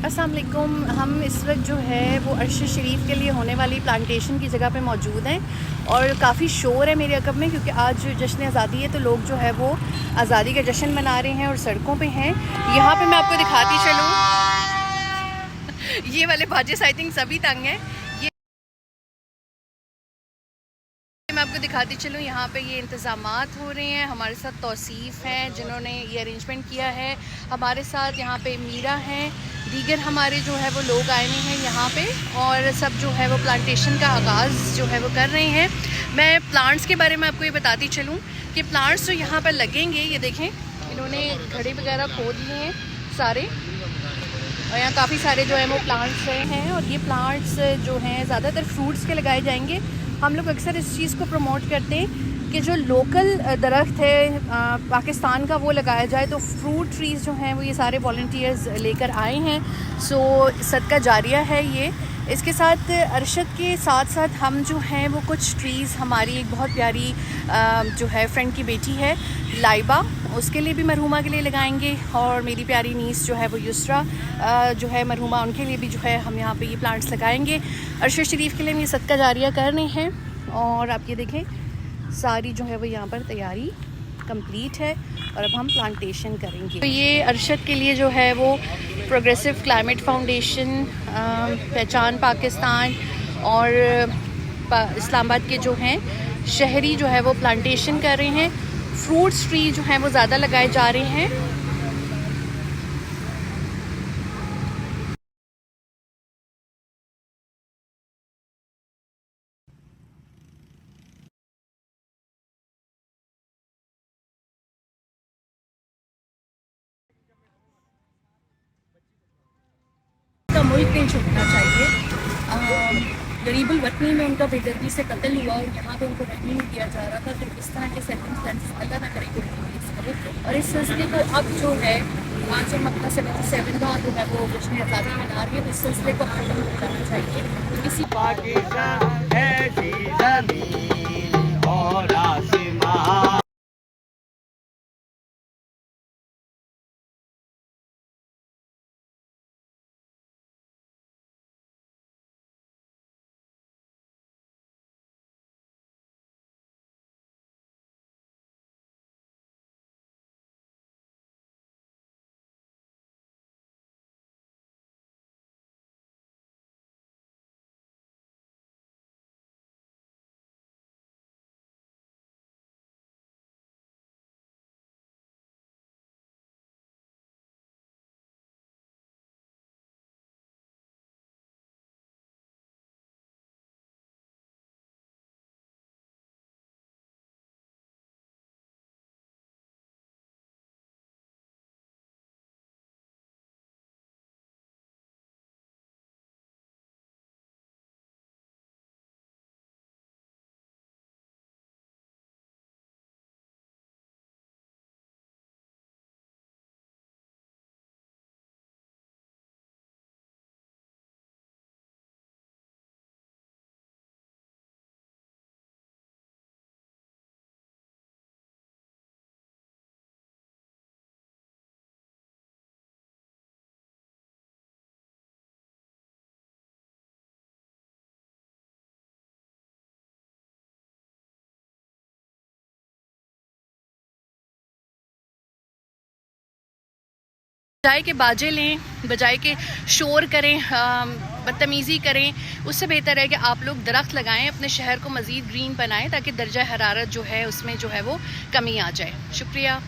अस्सलाम वालेकुम। हम इस वक्त जो है वो अर्श शरीफ के लिए होने वाली प्लांटेशन की जगह पे मौजूद हैं और काफ़ी शोर है मेरे अकब में, क्योंकि आज जश्न आज़ादी है तो लोग जो है वो आज़ादी का जश्न मना रहे हैं और सड़कों पे हैं। यहाँ पे मैं आपको दिखाती चलूँ, ये वाले बाजे आई थिंक सभी तंग हैं। मैं आपको दिखाती चलूँ, यहाँ पे ये इंतज़ामात हो रहे हैं। हमारे साथ तौसीफ़ हैं जिन्होंने ये अरेंजमेंट किया है। हमारे साथ यहाँ पे मीरा हैं, दीगर हमारे जो है वो लोग आए हुए हैं यहाँ पे और सब जो है वो प्लांटेशन का आगाज़ जो है वो कर रहे हैं। मैं प्लांट्स के बारे में आपको ये बताती चलूँ कि प्लांट्स जो यहाँ पर लगेंगे, ये देखें इन्होंने घड़े वगैरह खोद लिए हैं सारे, और यहाँ काफ़ी सारे जो है वो प्लांट्स हैं। और ये प्लांट्स जो हैं ज़्यादातर फ्रूट्स के लगाए जाएंगे। हम लोग अक्सर इस चीज़ को प्रमोट करते हैं कि जो लोकल दरख्त है पाकिस्तान का वो लगाया जाए। तो फ्रूट ट्रीज़ जो हैं वो ये सारे वॉल्टियर्स लेकर आए हैं। सो सदका जारिया है ये। इसके साथ अरशद के साथ साथ हम जो हैं वो कुछ ट्रीज़, हमारी एक बहुत प्यारी जो है फ्रेंड की बेटी है लाइबा, उसके लिए भी मरहुमा के लिए लगाएंगे। और मेरी प्यारी नीस जो है वो युसरा जो है मरहुमा, उनके लिए भी जो है हम यहाँ पे ये प्लांट्स लगाएंगे। अरशद शरीफ के लिए हम ये सदका जारिया कर रहे हैं। और आप ये देखें सारी जो है वो यहाँ पर तैयारी कंप्लीट है और अब हम प्लांटेशन करेंगे। तो ये अरशद के लिए जो है वो प्रोग्रेसिव क्लाइमेट फाउंडेशन, पहचान पाकिस्तान और इस्लामाबाद के जो हैं शहरी जो है वो प्लांटेशन कर रहे हैं। फ्रूट्स ट्री जो हैं वो ज़्यादा लगाए जा रहे हैं। का मुल्क नहीं छूटना चाहिए। गरीबुल वतनी में उनका बेदर्दी से कत्ल हुआ और यहाँ पे उनको रहने नहीं दिया जा रहा था। तो इस तरह के सर्कमस्टेंसेस अल्लाह ना करे कोई फेस करे। और इस सिलसिले को अब जो है 577 का जो है वो जश्न आज़ादी मना रही है, तो इस सिलसिले को आगे बढ़ाना चाहिए। तो किसी बजाय के बाजे लें, बजाय के शोर करें, बदतमीज़ी करें, उससे बेहतर है कि आप लोग दरख्त लगाएं, अपने शहर को मज़ीद ग्रीन बनाएं ताकि दर्जा हरारत जो है उसमें जो है वो कमी आ जाए। शुक्रिया।